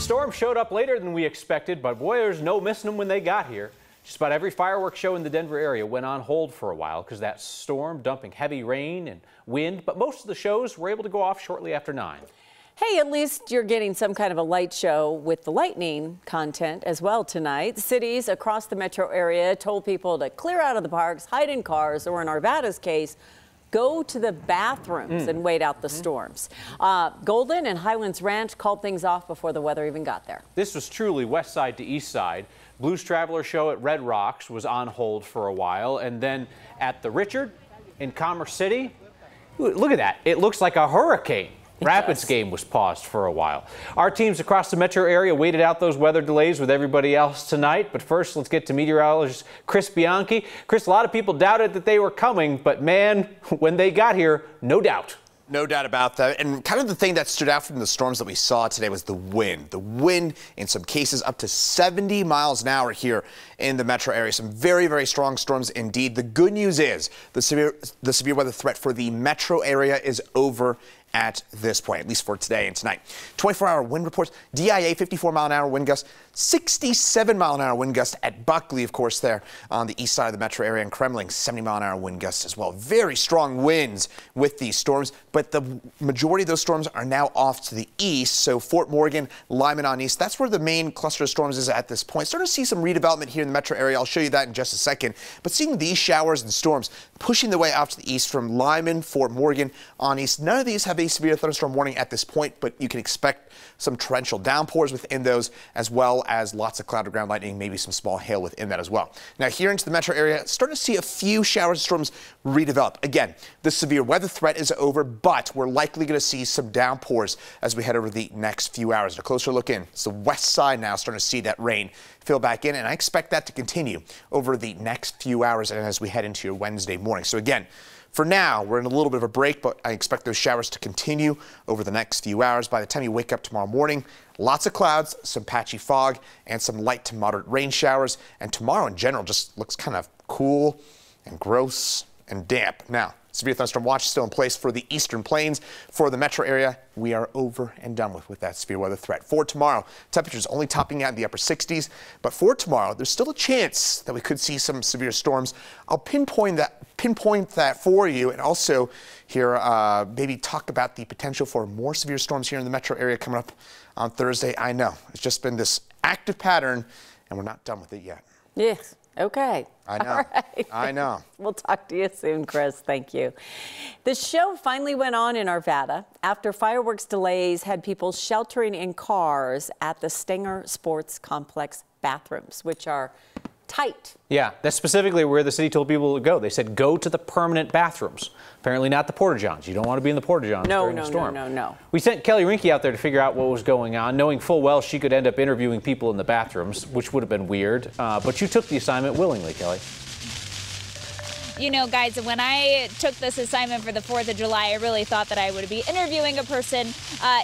storm showed up later than we expected, but boy, there's no missing them when they got here. Just about every fireworks show in the Denver area went on hold for a while because that storm dumping heavy rain and wind, but most of the shows were able to go off shortly after 9. Hey, at least you're getting some kind of a light show with the lightning content as well tonight. Cities across the metro area told people to clear out of the parks, hide in cars, or in Arvada's case, go to the bathrooms and wait out the storms. Golden and Highlands Ranch called things off before the weather even got there. This was truly west side to east side. Blues Traveler show at Red Rocks was on hold for a while, and then at the Richard in Commerce City, look at that. It looks like a hurricane. Rapids game was paused for a while. Our teams across the metro area waited out those weather delays with everybody else tonight. But first, let's get to meteorologist Chris Bianchi. Chris, a lot of people doubted that they were coming, but man, when they got here, no doubt. No doubt about that. And kind of the thing that stood out from the storms that we saw today was the wind. The wind, in some cases, up to 70 miles an hour here in the metro area. Some very, very strong storms indeed. The good news is the severe weather threat for the metro area is over at this point, at least for today and tonight. 24-hour wind reports, DIA 54-mile-an-hour wind gust, 67-mile-an-hour wind gust at Buckley, of course, there on the east side of the metro area, and Kremling, 70-mile-an-hour wind gusts as well. Very strong winds with these storms, but the majority of those storms are now off to the east. So Fort Morgan, Lyman on east, that's where the main cluster of storms is at this point. Starting to see some redevelopment here in the metro area. I'll show you that in just a second. But seeing these showers and storms pushing their way off to the east from Lyman, Fort Morgan on east, none of these have a severe thunderstorm warning at this point, but you can expect some torrential downpours within those, as well as lots of cloud to ground lightning, maybe some small hail within that as well. Now here into the metro area, starting to see a few showers and storms redevelop. Again, the severe weather threat is over, but we're likely going to see some downpours as we head over the next few hours. A closer look in. It's the west side now starting to see that rain fill back in, and I expect that to continue over the next few hours and as we head into your Wednesday morning. So again, for now, we're in a little bit of a break, but I expect those showers to continue over the next few hours. By the time you wake up tomorrow morning, lots of clouds, some patchy fog, and some light to moderate rain showers. And tomorrow in general just looks kind of cool and gross and damp. Now, severe thunderstorm watch is still in place for the eastern plains. For the metro area, we are over and done with that severe weather threat. For tomorrow, temperatures only topping out in the upper 60s. But for tomorrow, there's still a chance that we could see some severe storms. I'll pinpoint that for you, and also here maybe talk about the potential for more severe storms here in the metro area coming up on Thursday. I know it's just been this active pattern, and we're not done with it yet. Yes. Okay. I know. All right. I know. We'll talk to you soon, Chris. Thank you. The show finally went on in Arvada after fireworks delays had people sheltering in cars at the Stenger Sports Complex bathrooms, which are tight. Yeah, that's specifically where the city told people to go. They said go to the permanent bathrooms. Apparently not the porta-johns. You don't want to be in the porta-johns during the storm. No. We sent Kelly Rinke out there to figure out what was going on, knowing full well she could end up interviewing people in the bathrooms, which would have been weird. But you took the assignment willingly, Kelly. You know, guys, when I took this assignment for the 4th of July, I really thought that I would be interviewing a person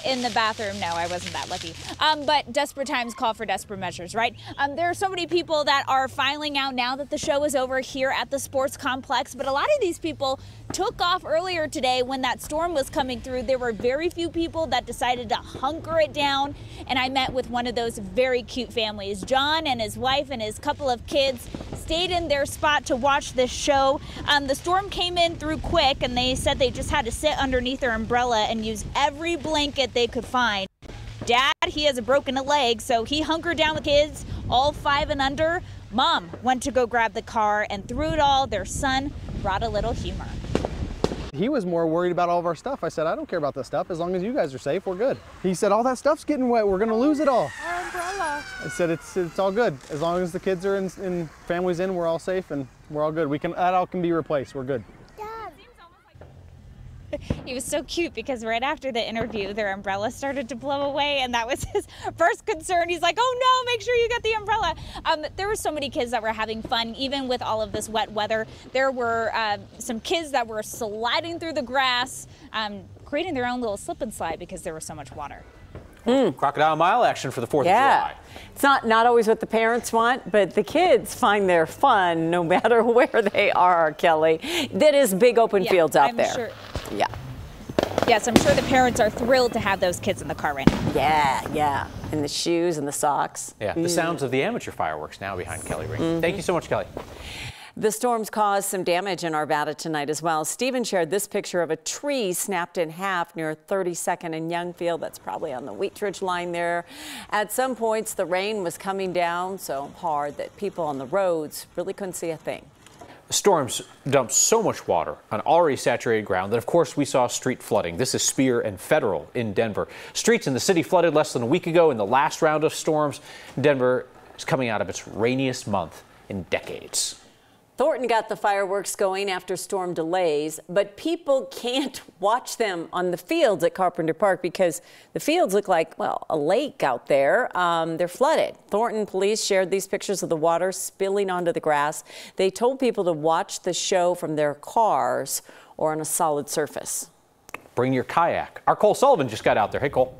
in the bathroom. No, I wasn't that lucky. But desperate times call for desperate measures, right? There are so many people that are filing out now that the show is over here at the sports complex. But a lot of these people took off earlier today when that storm was coming through. There were very few people that decided to hunker it down. And I met with one of those very cute families. John and his wife and his couple of kids stayed in their spot to watch this show. The storm came in through quick, and they said they just had to sit underneath their umbrella and use every blanket they could find. Dad, he has a broken leg, so he hunkered down with kids, all 5 and under. Mom went to go grab the car, and through it all, their son brought a little humor. He was more worried about all of our stuff. I said, I don't care about this stuff. As long as you guys are safe, we're good. He said, all that stuff's getting wet. We're going to lose it all. Our umbrella. I said, it's all good. As long as the kids are in, families in, we're all safe and we're all good. That all can be replaced. We're good. He was so cute because right after the interview, their umbrella started to blow away, and that was his first concern. He's like, oh no, make sure you get the umbrella. There were so many kids that were having fun, even with all of this wet weather. There were some kids that were sliding through the grass, creating their own little slip and slide because there was so much water. Crocodile Mile action for the 4th of July. It's not always what the parents want, but the kids find their fun no matter where they are, Kelly. That is big open fields out there. Sure. Yeah. Yes, I'm sure the parents are thrilled to have those kids in the car right now. Yeah. And the shoes and the socks. Yeah, the sounds of the amateur fireworks now behind Kelly Ring. Thank you so much, Kelly. The storms caused some damage in Arvada tonight as well. Stephen shared this picture of a tree snapped in half near 32nd and Youngfield. That's probably on the Wheatridge line there. At some points, the rain was coming down so hard that people on the roads really couldn't see a thing. Storms dumped so much water on already saturated ground that, of course, we saw street flooding. This is Spear and Federal in Denver. Streets in the city flooded less than a week ago in the last round of storms. Denver is coming out of its rainiest month in decades. Thornton got the fireworks going after storm delays, but people can't watch them on the fields at Carpenter Park because the fields look like, well, a lake out there. They're flooded. Thornton police shared these pictures of the water spilling onto the grass. They told people to watch the show from their cars or on a solid surface. Bring your kayak. Our Cole Sullivan just got out there. Hey, Cole.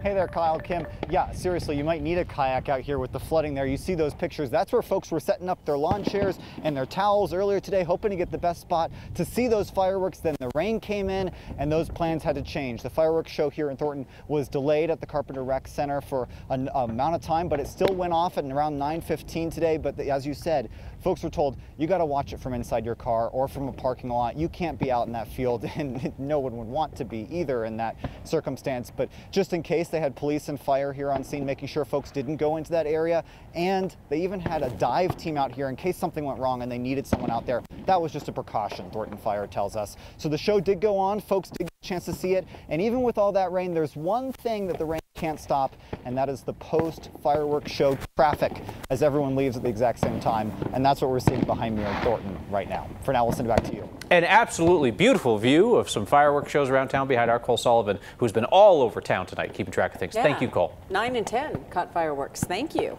Hey there, Kyle, Kim. Yeah, seriously, you might need a kayak out here with the flooding there. You see those pictures. That's where folks were setting up their lawn chairs and their towels earlier today, hoping to get the best spot to see those fireworks. Then the rain came in and those plans had to change. The fireworks show here in Thornton was delayed at the Carpenter Rec Center for an amount of time, but it still went off at around 9:15 today. But as you said, folks were told you got to watch it from inside your car or from a parking lot. You can't be out in that field, and no one would want to be either in that circumstance. But just in case, they had police and fire here on scene making sure folks didn't go into that area, and they even had a dive team out here in case something went wrong and they needed someone out there. That was just a precaution, Thornton Fire tells us. So the show did go on, folks did get a chance to see it, and even with all that rain, there's one thing that the rain can't stop, and that is the post-fireworks show traffic as everyone leaves at the exact same time, and that's what we're seeing behind me in Thornton right now. For now, we'll send it back to you. An absolutely beautiful view of some fireworks shows around town behind our Cole Sullivan, who's been all over town tonight keeping track of things. Yeah. Thank you, Cole. 9 and 10 caught fireworks. Thank you.